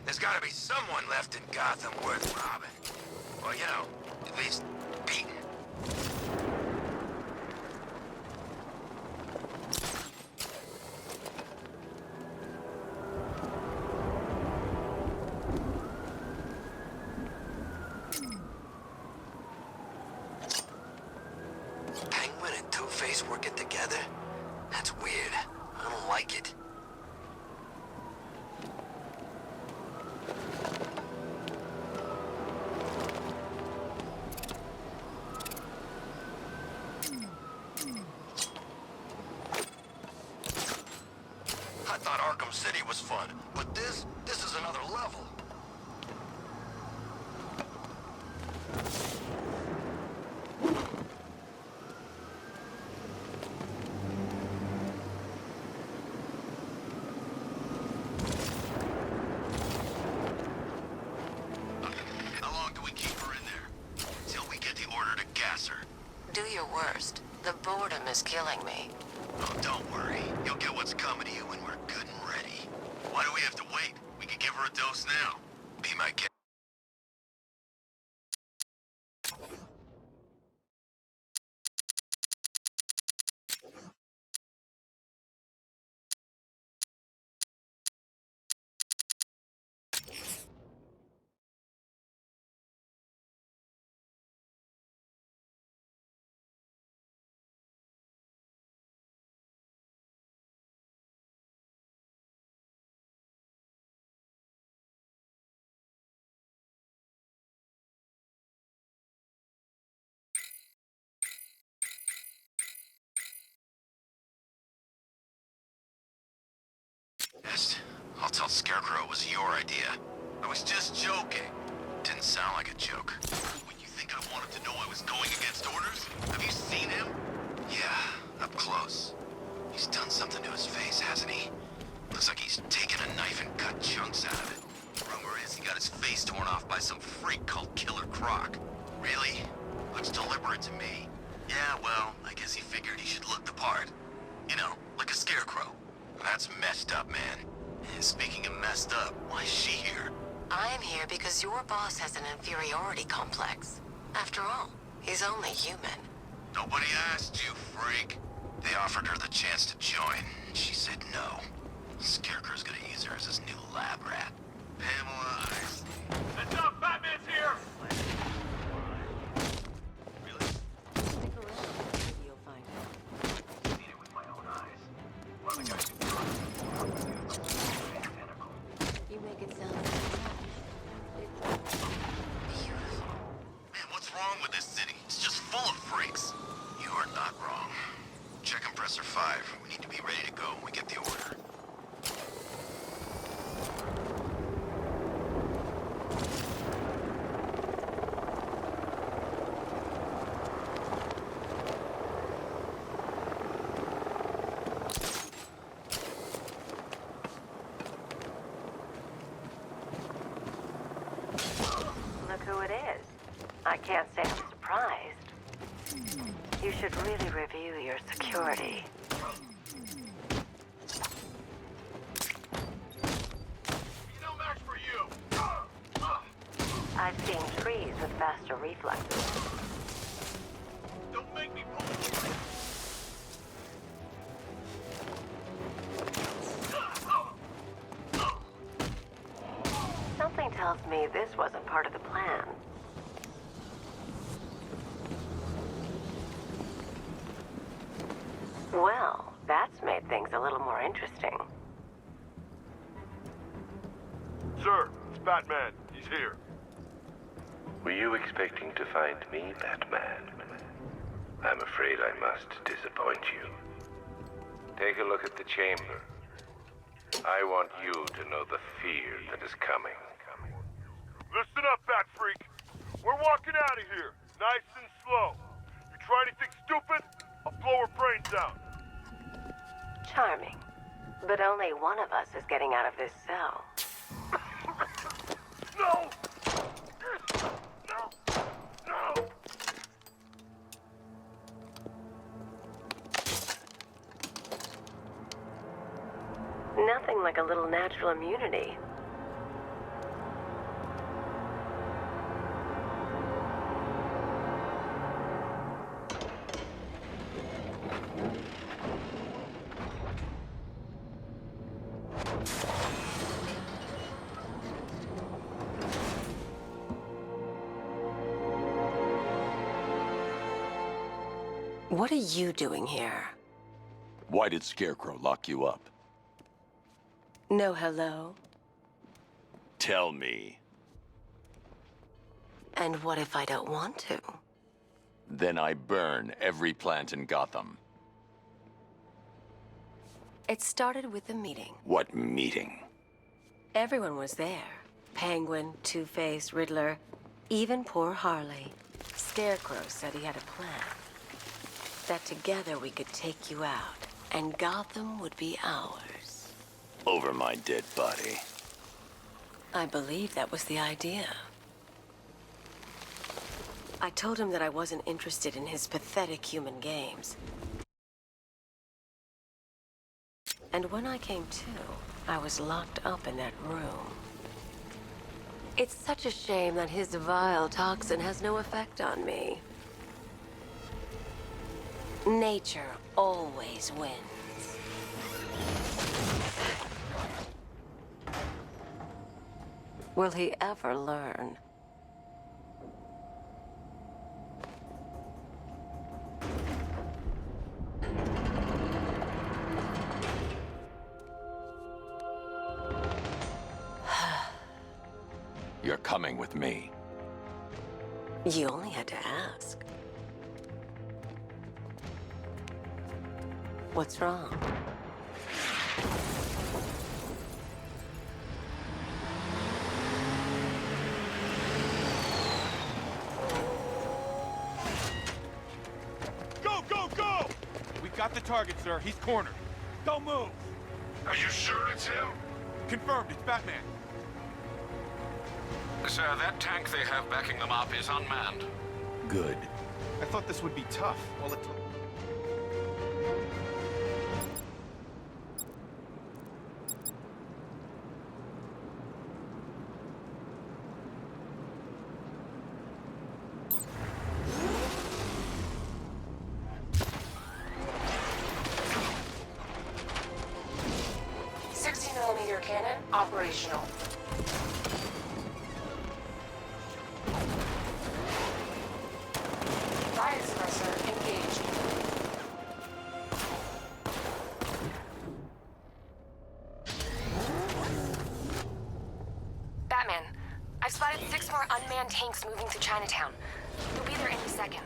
There's gotta be someone left in Gotham worth robbing. Well, you know, at least beating. Penguin and Two-Face working together? That's weird. I don't like it. I thought Arkham City was fun, but this is another level. How long do we keep her in there? Till we get the order to gas her. Do your worst. The boredom is killing me. Oh, don't worry. You'll get what's coming to you when we're good and ready. Why do we have to wait? We can give her a dose now. Be my guest. I'll tell Scarecrow it was your idea. I was just joking. Didn't sound like a joke. What, you think I wanted to know I was going against orders? Have you seen him? Yeah, up close. He's done something to his face, hasn't he? Looks like he's taken a knife and cut chunks out of it. Rumor is he got his face torn off by some freak called Killer Croc. Really? Looks deliberate to me. Yeah, well, I guess he figured he should look the part. You know, like a scarecrow. That's messed up, man. And speaking of messed up, why is she here? I am here because your boss has an inferiority complex. After all, he's only human. Nobody asked you, freak. They offered her the chance to join. She said no. Scarecrow's gonna use her as his new lab rat. Pamela Isley. Heads up! Batman's here! Really? Stick around. Maybe you'll find out. Seen it with my own eyes. One of the guys who identical. You make it sound like it's beautiful. Man, what's wrong with this city? It's just full of freaks. You are not wrong. Check compressor 5. We need to be ready to go when we get the order. Look who it is. I can't say I'm surprised. You should really review your security. He's no match for you! I've seen trees with faster reflexes. Don't make me pull. Something tells me this wasn't part of the plan. Well, that's made things a little more interesting. Sir, it's Batman. He's here. Were you expecting to find me, Batman? I'm afraid I must disappoint you. Take a look at the chamber. I want you to know the fear that is coming. Listen up, Bat Freak. We're walking out of here, nice and slow. You try anything stupid, I'll blow her brains out. Charming. But only one of us is getting out of this cell. No! No! No! Nothing like a little natural immunity. What are you doing here? Why did Scarecrow lock you up? No hello? Tell me. And what if I don't want to? Then I burn every plant in Gotham. It started with a meeting. What meeting? Everyone was there. Penguin, Two-Face, Riddler, even poor Harley. Scarecrow said he had a plan. That together we could take you out, and Gotham would be ours. Over my dead body. I believe that was the idea. I told him that I wasn't interested in his pathetic human games. And when I came to, I was locked up in that room. It's such a shame that his vile toxin has no effect on me. Nature always wins. Will he ever learn? You're coming with me. You only had to ask. What's wrong? Go, go, go! We got the target, sir. He's cornered. Don't move. Are you sure it's him? Confirmed, it's Batman. Sir, that tank they have backing them up is unmanned. Good. I thought this would be tough. Well, it... .60mm cannon operational. Fire suppressor engaged. Batman, I've spotted 6 more unmanned tanks moving to Chinatown. They'll be there any second.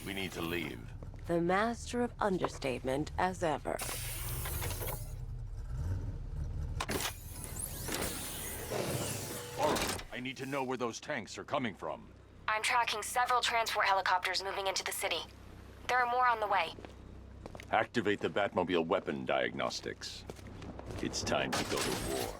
We need to leave. The master of understatement as ever. I need to know where those tanks are coming from. I'm tracking several transport helicopters moving into the city. There are more on the way. Activate the Batmobile weapon diagnostics. It's time to go to war.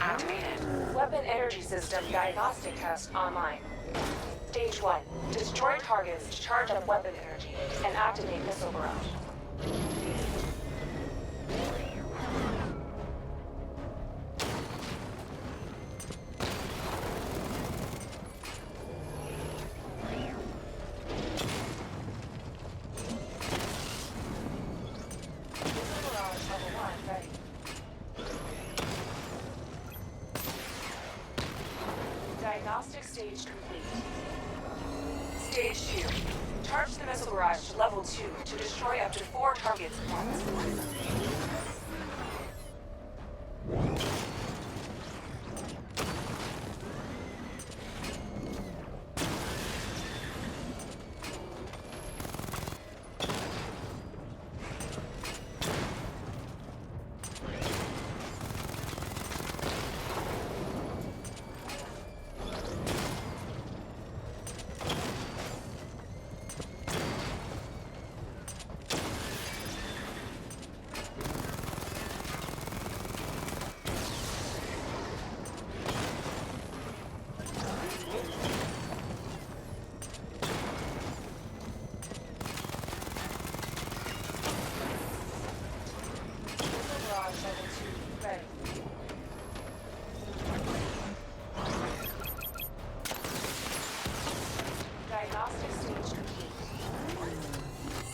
activated. Weapon energy system diagnostic test online. Stage 1. Destroy targets to charge up weapon energy and activate missile barrage. Missile barrage level 1 ready. Diagnostic stage complete. Stage 2. Charge the missile barrage to level 2 to destroy up to 4 targets at once. Missile barrage level 2 ready. Diagnostic stage complete.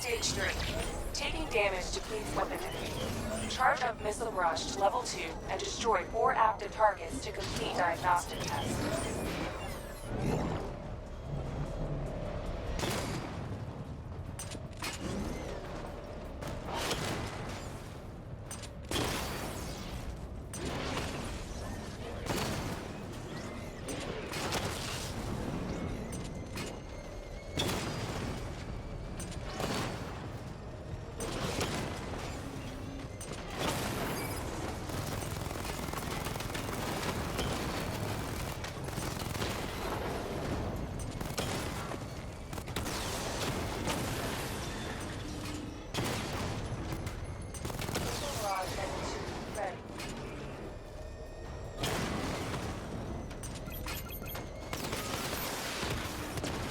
Stage 3. Taking damage depletes weapon energy. Charge up missile barrage to level 2 and destroy 4 active targets to complete diagnostic test. Missile barrage level 2 ready.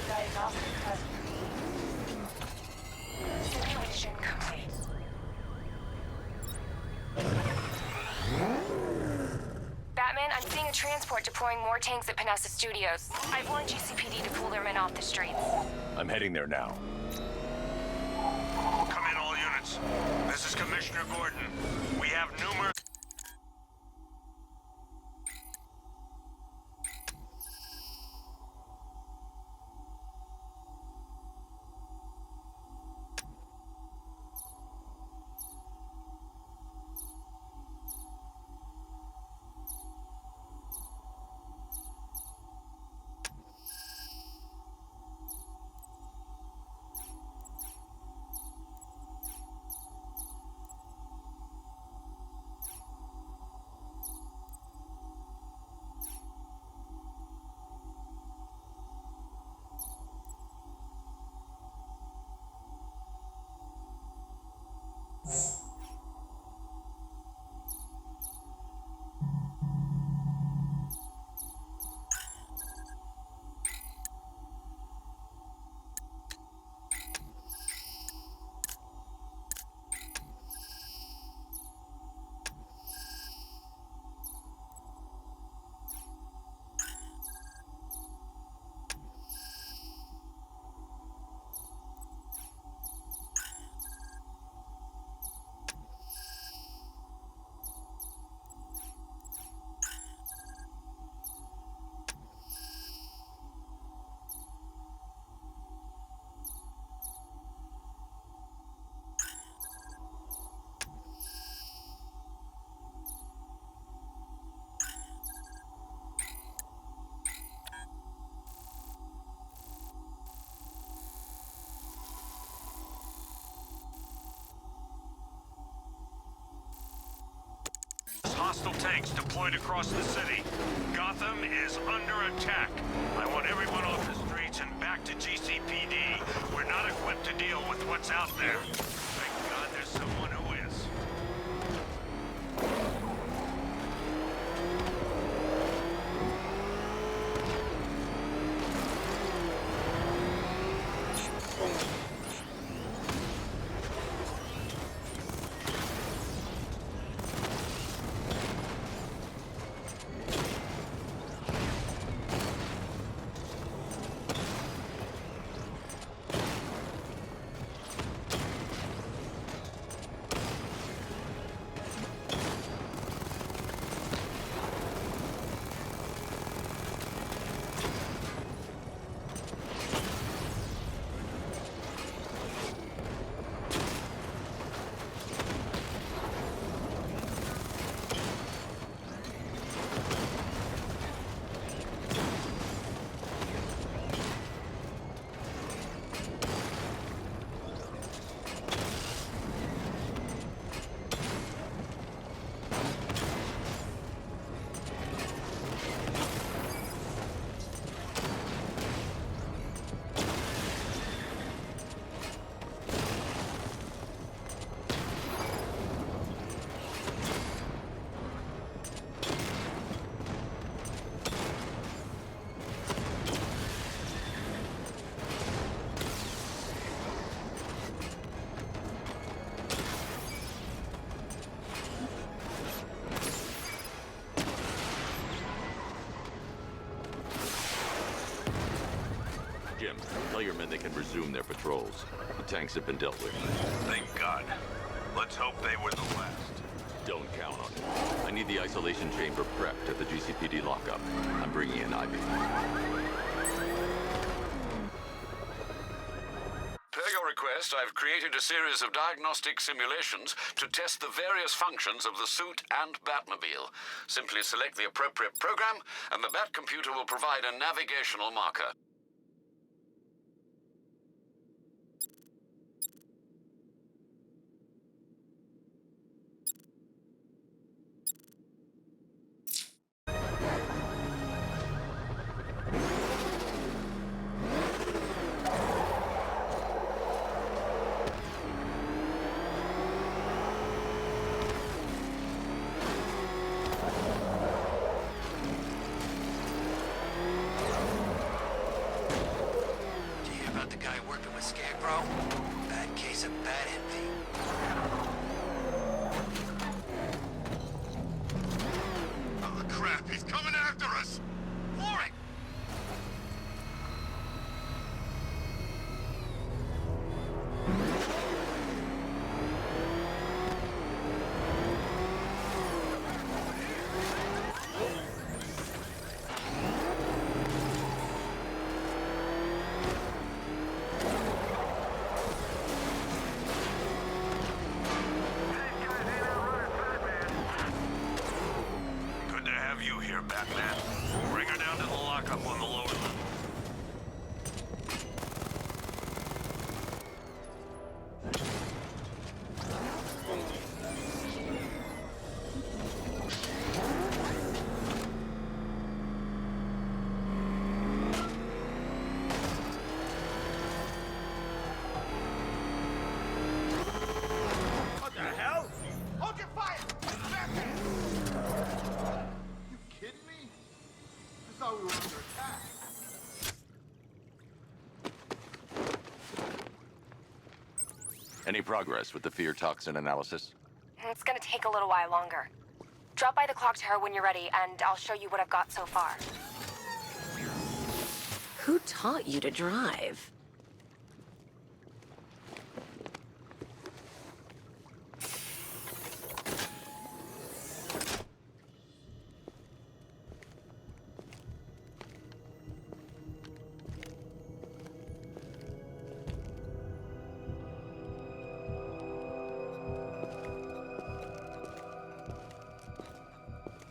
Diagnostic test complete. Simulation complete. Batman, I'm seeing a transport deploying more tanks at Panessa Studios. I've warned GCPD to pull their men off the streets. I'm heading there now. Come in, all units. This is Commissioner Gordon. We have numerous... Hostile tanks deployed across the city. Gotham is under attack. I want everyone off the streets and back to GCPD. We're not equipped to deal with what's out there. Thank God there's someone who is. and they can resume their patrols. The tanks have been dealt with. Thank God. Let's hope they were the last. Don't count on it. I need the isolation chamber prepped at the GCPD lockup. I'm bringing in Ivy. Per your request, I've created a series of diagnostic simulations to test the various functions of the suit and Batmobile. Simply select the appropriate program, and the Bat computer will provide a navigational marker. The guy working with Scarecrow? Bad case of bad envy. Oh, crap! He's coming after us! For it! Good to have you here, Batman. Bring her down to the lockup on the lower level. What the hell? Hold your fire! Batman! You kidding me? I thought we were under attack. Any progress with the fear toxin analysis? It's gonna take a little while longer. Drop by the clock tower when you're ready, and I'll show you what I've got so far. Who taught you to drive?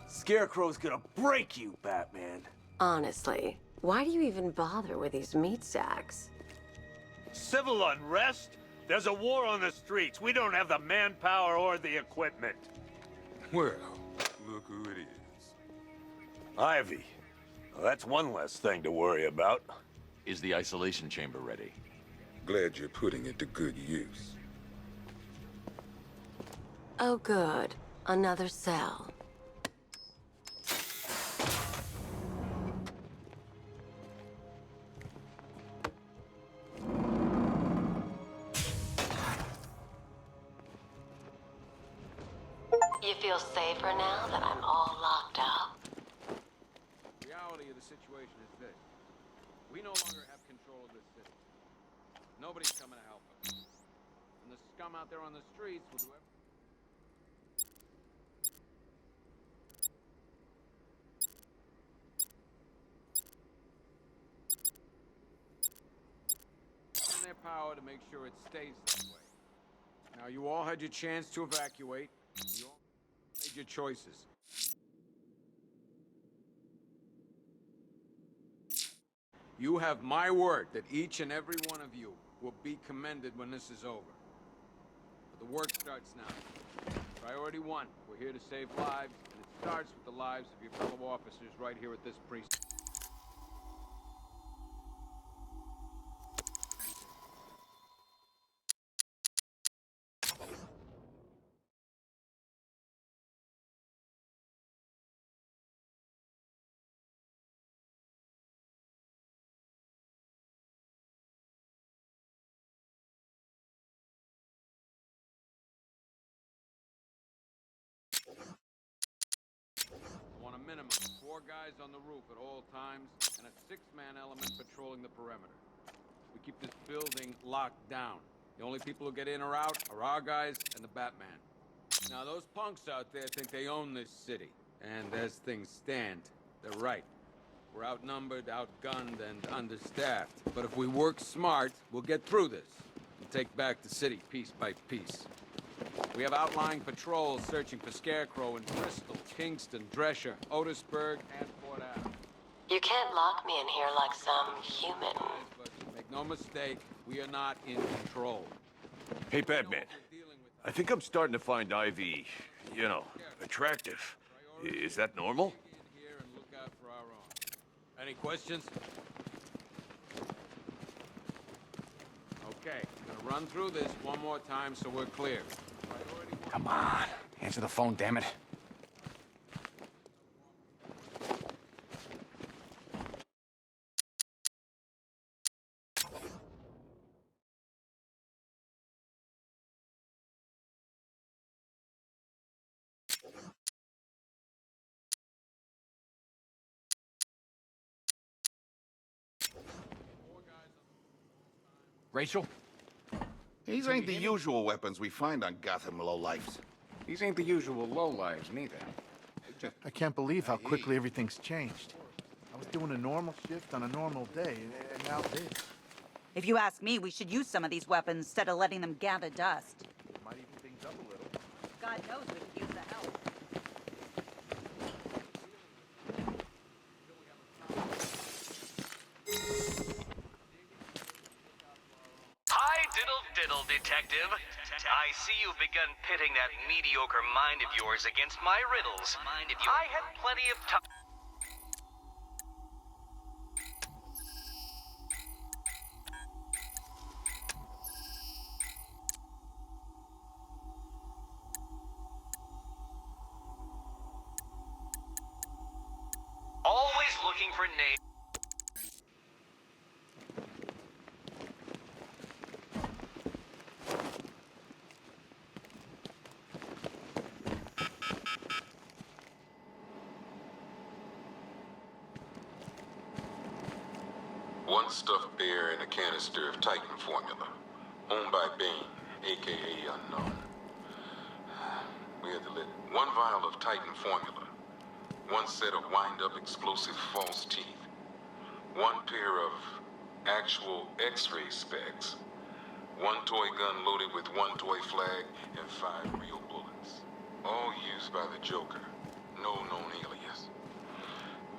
Scarecrow's gonna break you, Batman. Honestly, why do you even bother with these meat sacks? Civil unrest? There's a war on the streets. We don't have the manpower or the equipment. Well, look who it is. Ivy. Well, that's one less thing to worry about. Is the isolation chamber ready? Glad you're putting it to good use. Oh, good. Another cell. You feel safer now that I'm all locked up? The reality of the situation is this. We no longer have control of this city. Nobody's coming to help us. And the scum out there on the streets will do everything. In their power to make sure it stays that way. Now, you all had your chance to evacuate. You all made your choices. You have my word that each and every one of you will be commended when this is over. But the work starts now. Priority one, we're here to save lives, and it starts with the lives of your fellow officers right here at this precinct. I want a minimum of 4 guys on the roof at all times, and a 6-man element patrolling the perimeter. We keep this building locked down. The only people who get in or out are our guys and the Batman. Now, those punks out there think they own this city. And as things stand, they're right. We're outnumbered, outgunned, and understaffed. But if we work smart, we'll get through this and take back the city piece by piece. We have outlying patrols searching for Scarecrow in Bristol, Kingston, Drescher, Otisburg, and Port Adams. You can't lock me in here like some human. But make no mistake, we are not in control. Hey, Batman. I think I'm starting to find Ivy, you know, attractive. Is that normal? Here and look out for our own. Any questions? Okay, gonna run through this one more time so we're clear. Come on, answer the phone, damn it. Rachel? These ain't the usual weapons we find on Gotham lowlifes. These ain't the usual lowlives, neither. I can't believe how quickly everything's changed. I was doing a normal shift on a normal day, and now this. If you ask me, we should use some of these weapons instead of letting them gather dust. Might even things up a little. God knows we could use the help. Hi, diddle, detective. I see you've begun pitting that mediocre mind of yours against my riddles. I had plenty of time. Always looking for names. One stuffed bear in a canister of Titan formula, owned by Bane, aka Unknown. We had to let one vial of Titan formula, one set of wind-up explosive false teeth, one pair of actual X-ray specs, one toy gun loaded with one toy flag, and 5 real bullets. All used by the Joker. No known alias.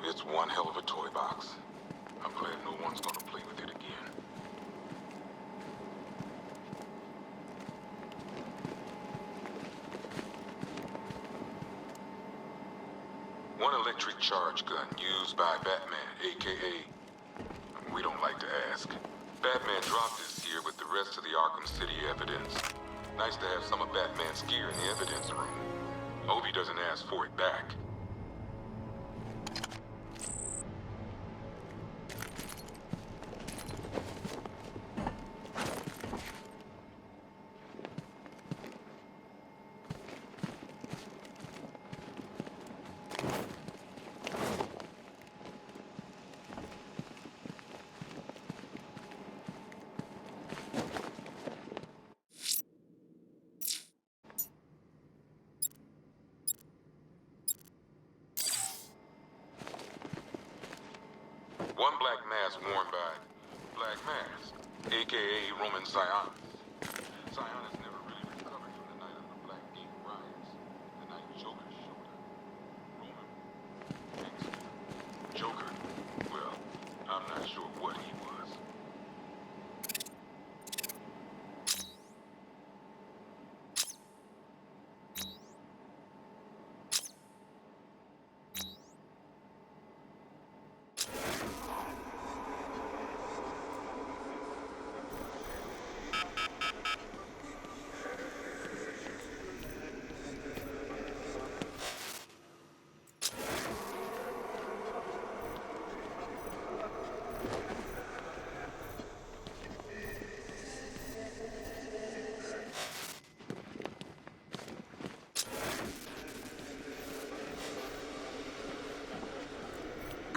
It's one hell of a toy box. I'm glad no one's gonna play with it again. One electric charge gun used by Batman, aka... We don't like to ask. Batman dropped this here with the rest of the Arkham City evidence. Nice to have some of Batman's gear in the evidence room. Hope he doesn't ask for it back. One black mask worn by Black Mask, aka Roman Sionis. Sionis never really recovered from the night of the Black Gate riots, the night Joker showed up. Roman, gangster, Joker, well, I'm not sure what he was.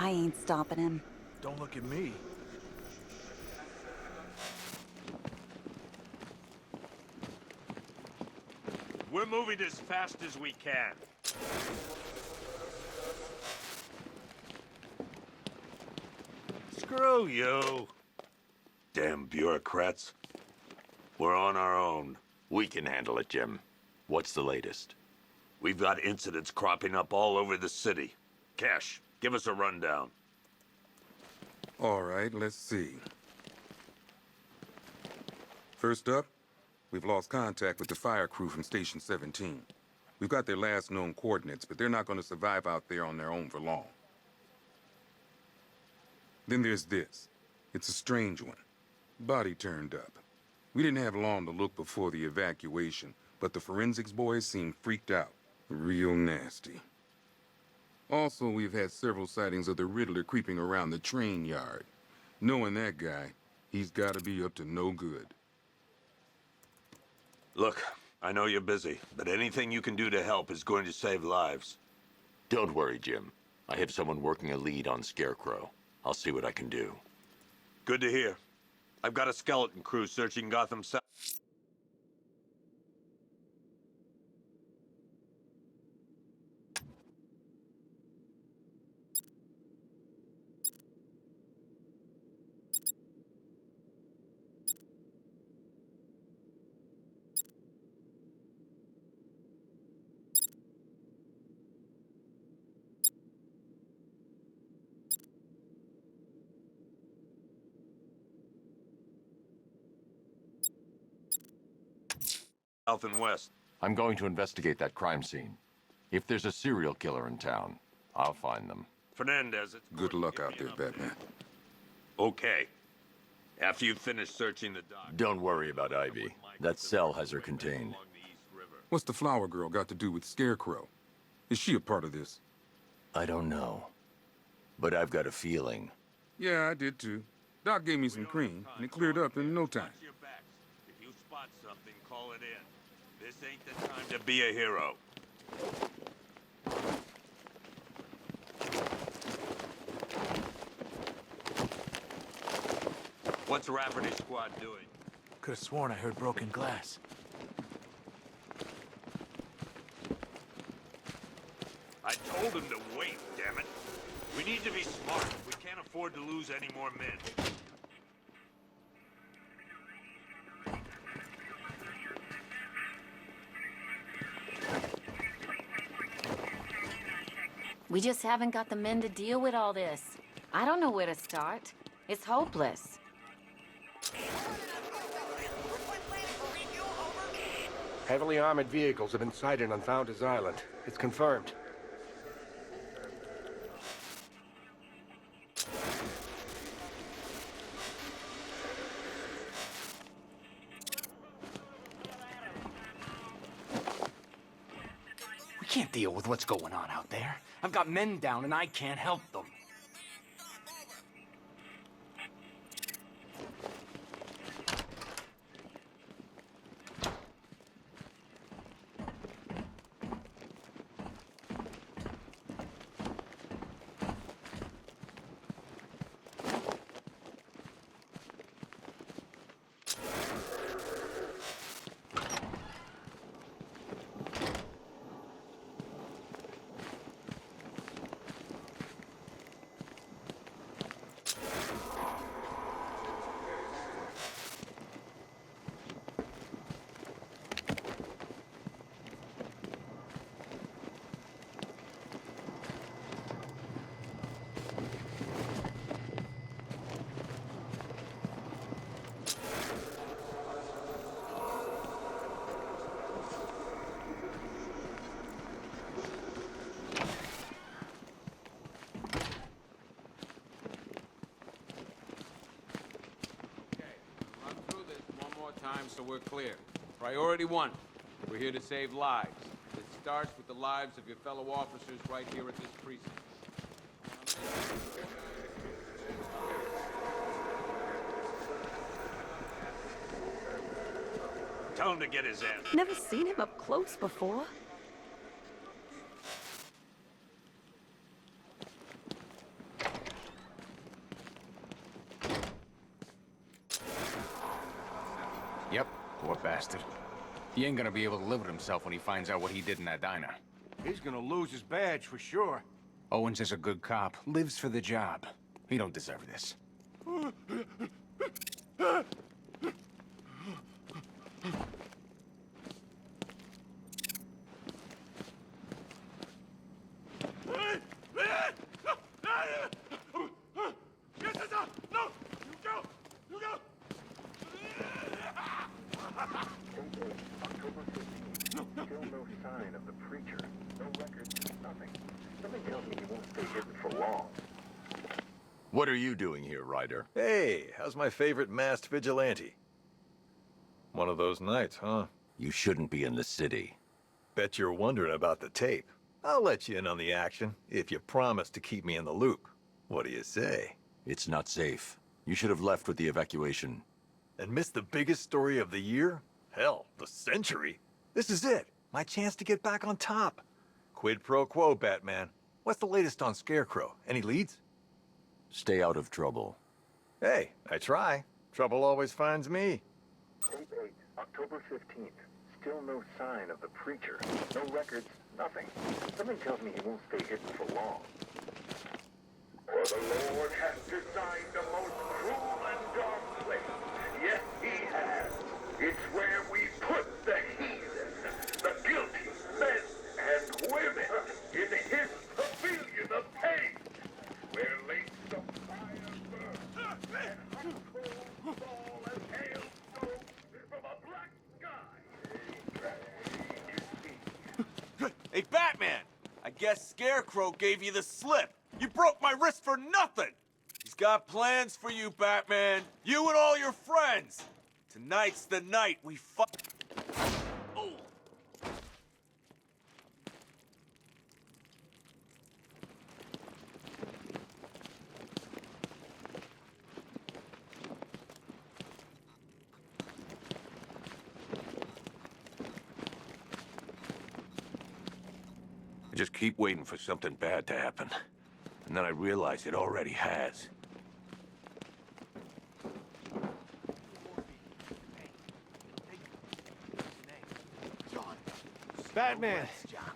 I ain't stopping him. Don't look at me. move it as fast as we can. Screw you. Damn bureaucrats. We're on our own. We can handle it, Jim. What's the latest? We've got incidents cropping up all over the city. Cash, give us a rundown. All right, let's see. First up, we've lost contact with the fire crew from Station 17. We've got their last known coordinates, but they're not going to survive out there on their own for long. Then there's this. It's a strange one. Body turned up. We didn't have long to look before the evacuation, but the forensics boys seemed freaked out. Real nasty. Also, we've had several sightings of the Riddler creeping around the train yard. Knowing that guy, he's gotta be up to no good. Look, I know you're busy, but anything you can do to help is going to save lives. Don't worry, Jim. I have someone working a lead on Scarecrow. I'll see what I can do. Good to hear. I've got a skeleton crew searching Gotham South. South and west. I'm going to investigate that crime scene. If there's a serial killer in town, I'll find them. Fernandez, it's Good luck out there, Batman. okay. After you've finished searching the dock... Don't worry about Ivy. That cell has her contained. What's the flower girl got to do with Scarecrow? Is she a part of this? I don't know. But I've got a feeling. Yeah, I did too. Doc gave me some cream, and it cleared up in no time. If you spot something, call it in. This ain't the time to be a hero. What's Rafferty's squad doing? Could have sworn I heard broken glass. I told him to wait, damn it. We need to be smart. We can't afford to lose any more men. We just haven't got the men to deal with all this. I don't know where to start. It's hopeless. Heavily armored vehicles have been sighted on Founders Island. It's confirmed. We can't deal with what's going on out there. I've got men down and I can't help them. So we're clear. Priority 1, we're here to save lives. It starts with the lives of your fellow officers right here at this precinct. Tell him to get his ass. Never seen him up close before. Yep, poor bastard. He ain't gonna be able to live with himself when he finds out what he did in that diner. He's gonna lose his badge for sure. Owens is a good cop, lives for the job. He don't deserve this. No! You go! You go! October 15th. Still no sign of the preacher. No records, nothing. Something tells me he won't stay hidden for long. What are you doing here, Ryder? Hey, how's my favorite masked vigilante? One of those nights, huh? You shouldn't be in the city. Bet you're wondering about the tape. I'll let you in on the action if you promise to keep me in the loop. What do you say? It's not safe. You should have left with the evacuation. And missed the biggest story of the year? Hell, the century. This is it. My chance to get back on top. Quid pro quo, Batman. What's the latest on Scarecrow? Any leads? Stay out of trouble. Hey, I try. Trouble always finds me. Tape 8, October 15th. Still no sign of the preacher. No records, nothing. Something tells me he won't stay hidden for long. For the Lord has designed a most cruel and dark place. Yes, he has. It's where we put the heathen, the guilty men and women in his pavilion of pain, where lakes of fire burn and hot coals fall as hailstones from a black sky. Hey, Batman! I guess Scarecrow gave you the slip. You broke my wrist for nothing! He's got plans for you, Batman. You and all your friends. Tonight's the night we fuck. Oh. I just keep waiting for something bad to happen. And then I realize it already has. Batman,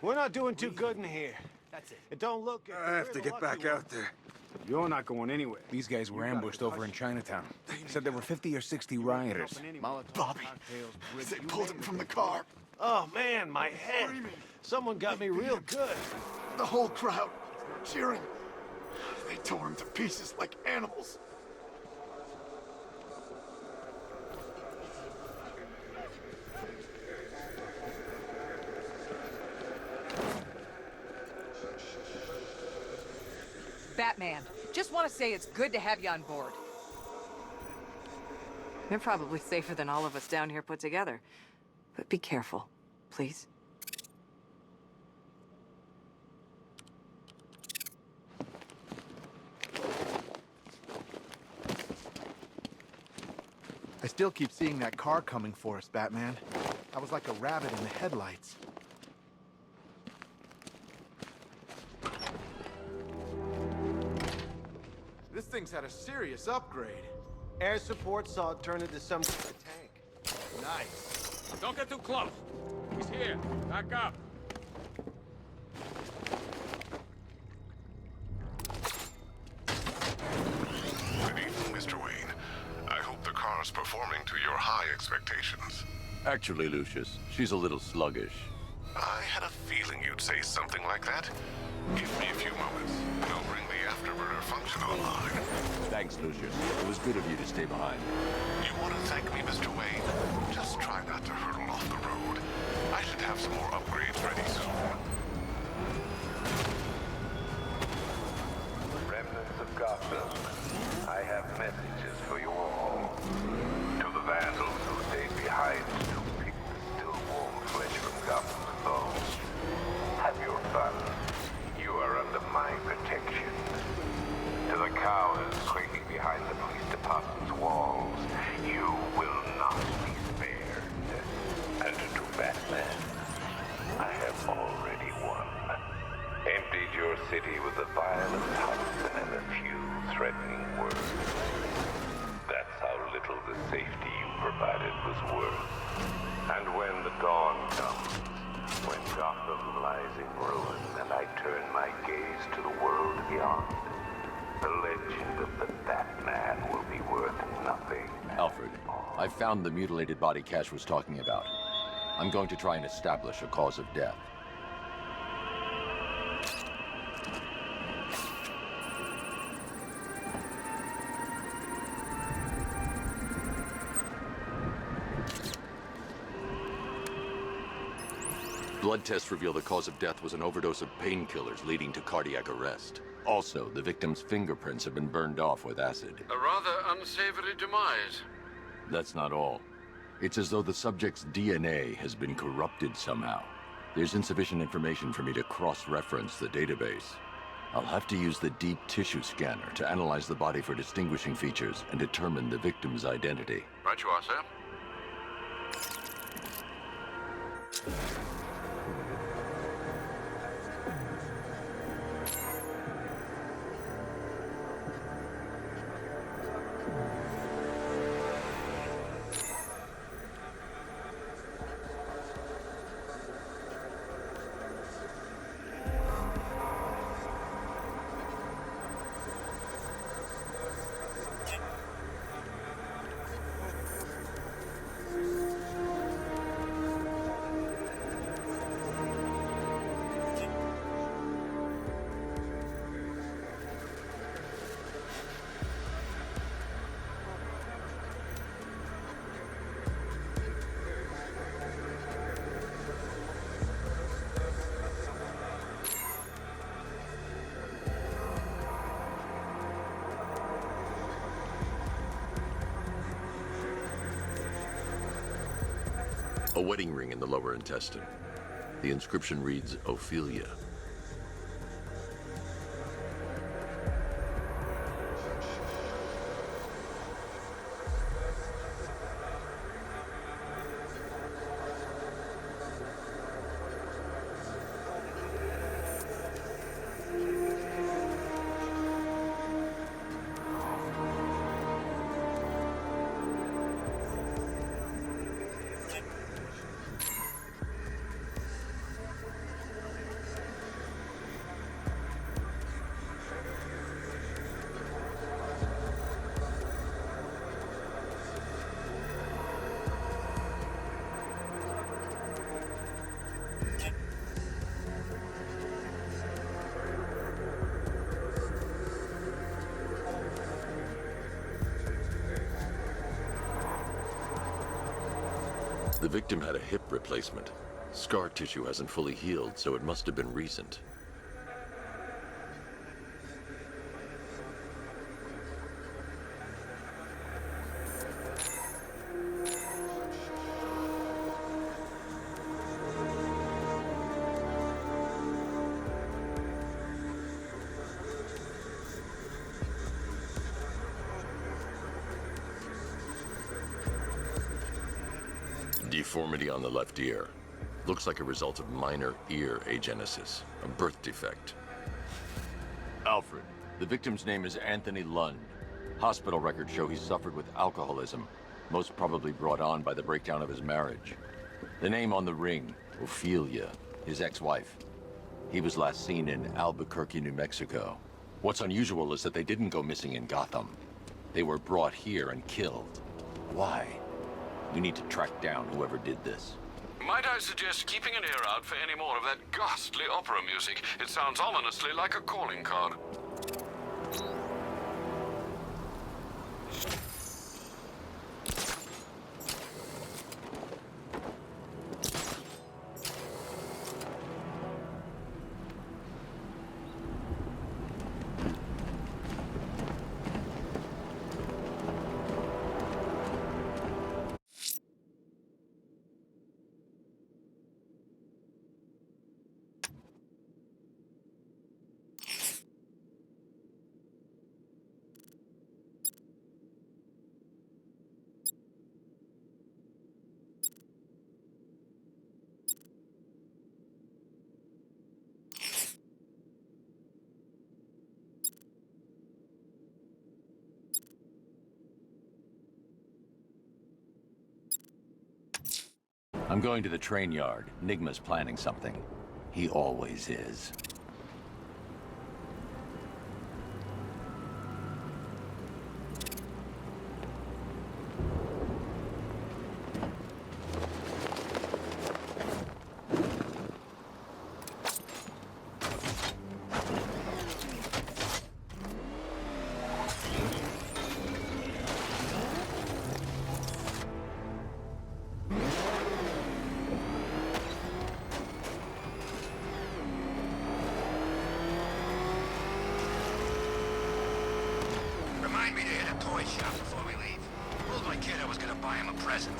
we're not doing too good in here. It don't look... I have to get back out there. You're not going anywhere. These guys were ambushed over in Chinatown. Said there were 50 or 60 rioters. Bobby, they pulled him from the car. Oh, man, my head. Someone got me real good. The whole crowd cheering. They tore him to pieces like animals. Batman, just want to say it's good to have you on board. You're probably safer than all of us down here put together. But be careful, please. I still keep seeing that car coming for us, Batman. I was like a rabbit in the headlights. This thing's had a serious upgrade. Air support saw it turn into some tank. Nice. Don't get too close. He's here. Back up. Good evening, Mr. Wayne. I hope the car's performing to your high expectations. Actually, Lucius, she's a little sluggish. I had a feeling you'd say something like that. Give me a few moments, and I'll bring the afterburner function online. Thanks, Lucius. It was good of you to stay behind. You want to thank me, Mr. Wayne? Just try not to hurtle off the road. I should have some more upgrades ready soon. Remnants of Gotham, I have messages for you all. To the vandals who stayed behind to pick the still warm flesh from Gotham's bones. Have your fun. You are under my protection. To the cowards quaking behind the police department's walls, you will not be spared. And to Batman, I have already won. Emptied your city with a violent husband and a few threatening words. That's how little the safety you provided was worth. And when the dawn comes, when Gotham lies in ruin and I turn my gaze to the world beyond, the legend of the Batman will be worth nothing. Alfred, I found the mutilated body Cash was talking about. I'm going to try and establish a cause of death. Blood tests reveal the cause of death was an overdose of painkillers leading to cardiac arrest. Also, the victim's fingerprints have been burned off with acid. A rather unsavory demise. That's not all. It's as though the subject's DNA has been corrupted somehow. There's insufficient information for me to cross-reference the database. I'll have to use the deep tissue scanner to analyze the body for distinguishing features and determine the victim's identity. Right you are, sir. A wedding ring in the lower intestine. The inscription reads, Ophelia. The victim had a hip replacement. Scar tissue hasn't fully healed, so it must have been recent. Deformity on the left ear. Looks like a result of minor ear agenesis, a birth defect. Alfred, the victim's name is Anthony Lund. Hospital records show he suffered with alcoholism, most probably brought on by the breakdown of his marriage. The name on the ring, Ophelia, his ex-wife. He was last seen in Albuquerque, New Mexico. What's unusual is that they didn't go missing in Gotham. They were brought here and killed. Why? We need to track down whoever did this. Might I suggest keeping an ear out for any more of that ghastly opera music? It sounds ominously like a calling card. I'm going to the train yard. Nigma's planning something. He always is. Remind me to hit a toy shop before we leave. Told my kid I was gonna buy him a present.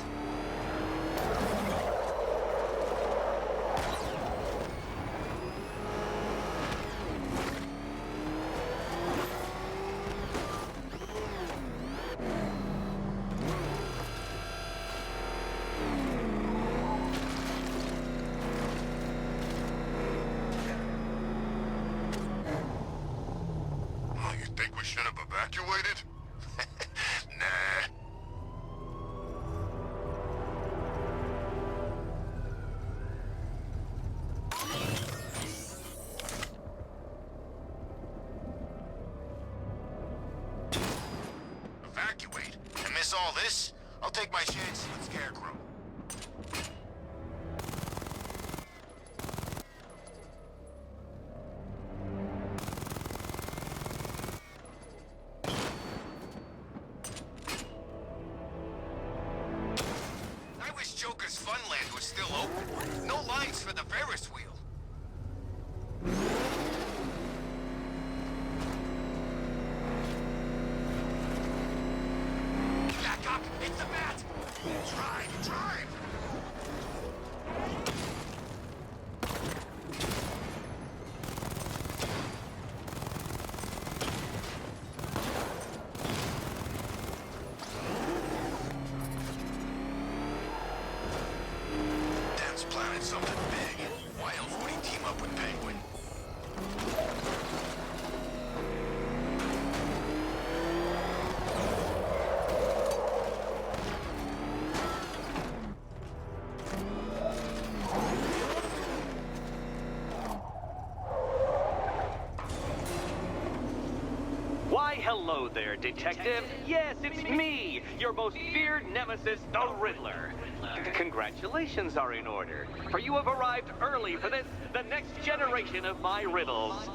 Oh, you think we should have evacuated? Nah. Evacuate? And miss all this? I'll take my chances with Scarecrow. I wish Joker's Funland was still open. No lines for the Ferris wheel. Back up! It's the bat! Drive! Drive! Dan's planning something big. Why else would he team up with Penguin? Why, hello there, Detective. Yes, it's me, your most feared nemesis, the Riddler. Congratulations are in order, for you have arrived early for this, the next generation of my riddles.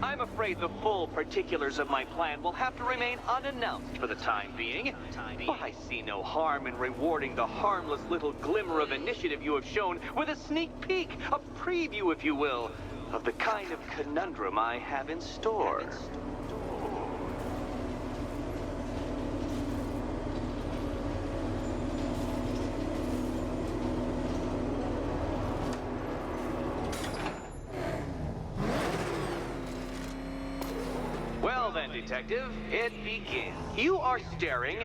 I'm afraid the full particulars of my plan will have to remain unannounced for the time being, but I see no harm in rewarding the harmless little glimmer of initiative you have shown with a sneak peek, a preview, if you will, of the kind of conundrum I have in store. Well then, Detective, it begins. You are staring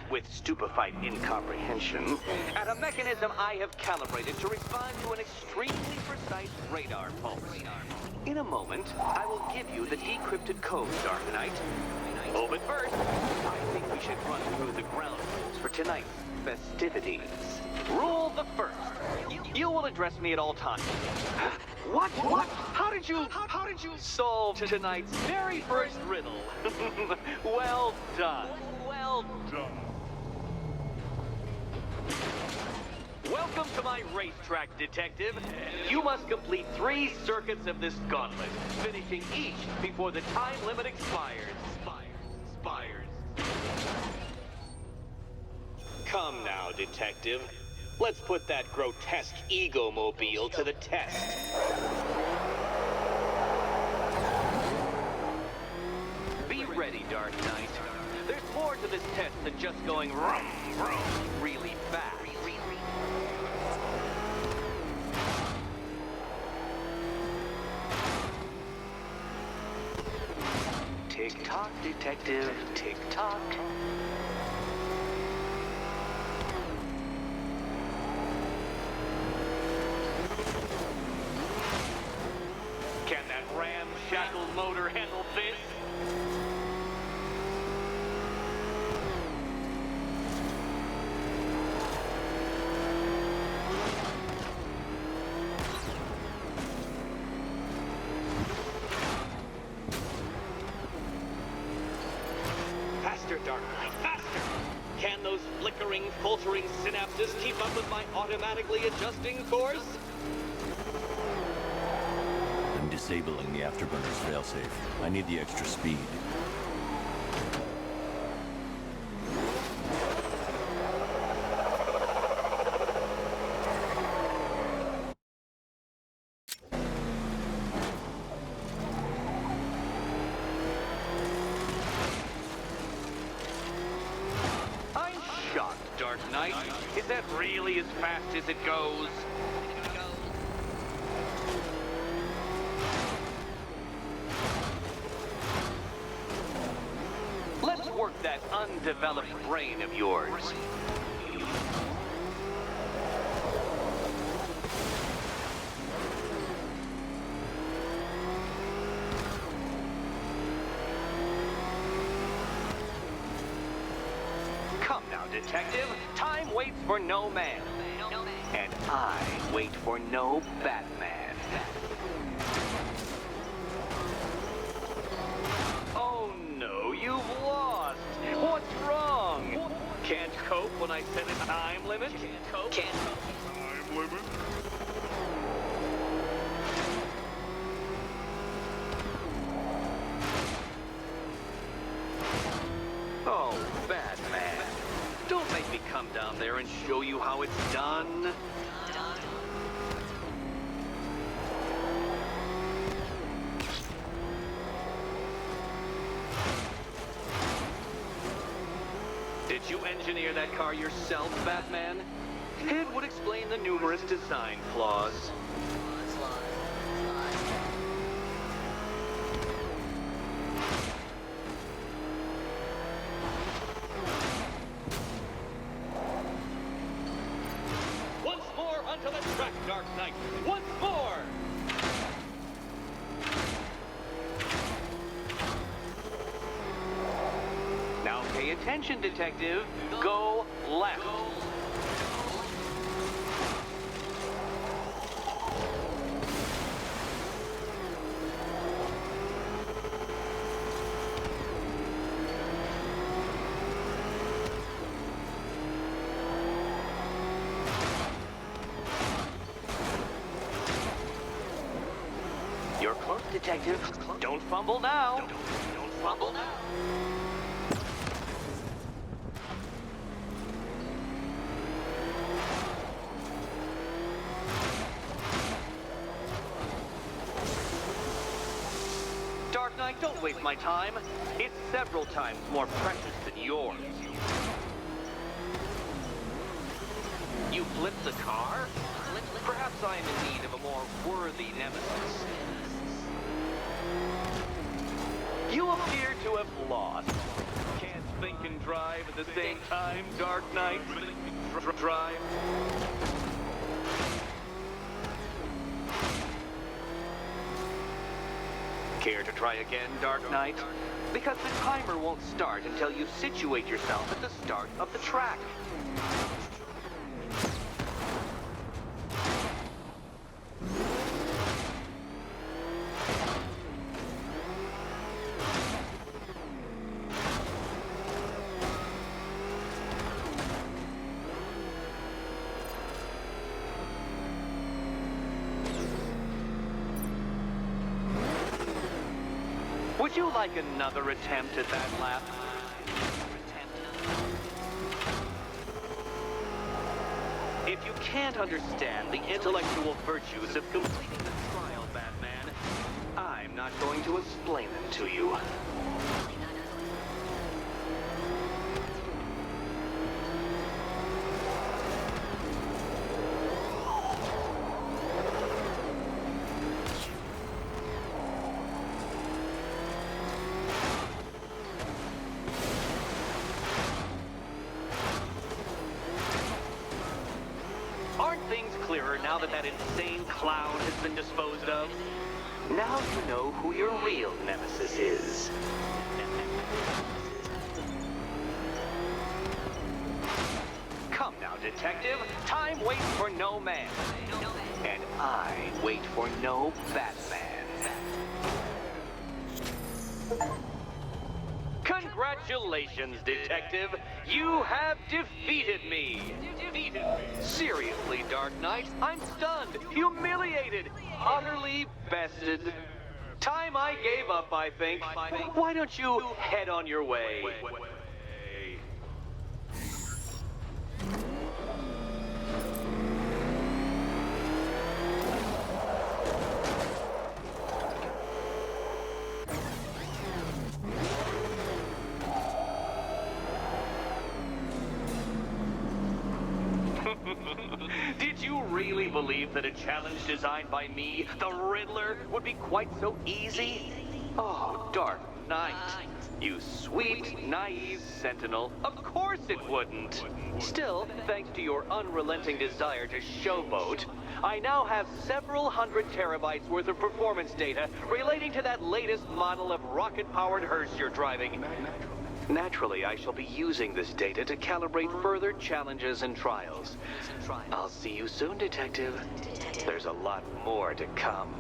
with stupefied incomprehension at a mechanism I have calibrated to respond to an extremely precise radar pulse. In a moment, I will give you the decrypted code, Dark Knight. Oh, but first, I think we should run through the ground rules for tonight's festivities. Rule the first. You will address me at all times. What? How did you solve tonight's very first riddle? Well done. Well done. Welcome to my racetrack, Detective. You must complete 3 circuits of this gauntlet, finishing each before the time limit expires. Come now, Detective. Let's put that grotesque ego-mobile to the test. Be ready, Dark Knight. There's more to this test than just going vroom, vroom, really fast. Tick-tock, Detective, tick-tock. Can that ramshackle motor handle this? Faster, Dark Knight, faster! Can those flickering, faltering synapses keep up with my automatically adjusting course? I'm disabling the afterburner's failsafe. I need the extra speed. I'm shocked, Dark Knight. Is that really as fast as it goes? Let's work that undeveloped brain of yours. Come now, Detective. Time waits for no man. And I wait for no Batman. Oh no, you've lost. What's wrong? Can't cope when I set a time limit? Can't cope? Time limit? Oh, Batman. Don't make me come down there and show you how it's done. Did you engineer that car yourself, Batman? It would explain the numerous design flaws. Once more onto the track, Dark Knight. Once more! Now pay attention, Detective. Go left. You're close, Detective. Don't fumble now. Don't fumble now. Dark Knight, don't waste my time. It's several times more precious than yours. You flipped the car? Perhaps I am in need of a more worthy nemesis. You appear to have lost. Can't think and drive at the same time, Dark Knight? Drive. Care to try again, Dark Knight? Because the timer won't start until you situate yourself at the start of the track. Would you like another attempt at that lap? If you can't understand the intellectual virtues of completing the trial, Batman, I'm not going to explain them to you. Aren't things clearer now that insane clown has been disposed of? Now you know who your real nemesis is. Come now, detective. Time waits for no man. And I wait for no Batman. Congratulations, detective. You have defeated me. Seriously, Dark Knight, I'm stunned, humiliated, utterly bested. Time I gave up, I think. Why don't you head on your way? Did you really believe that a challenge designed by me, the Riddler, would be quite so easy? Oh, Dark Knight. You sweet, naive sentinel. Of course it wouldn't. Still, thanks to your unrelenting desire to showboat, I now have several hundred terabytes worth of performance data relating to that latest model of rocket-powered hearse you're driving. Naturally, I shall be using this data to calibrate further challenges and trials. I'll see you soon, Detective. There's a lot more to come.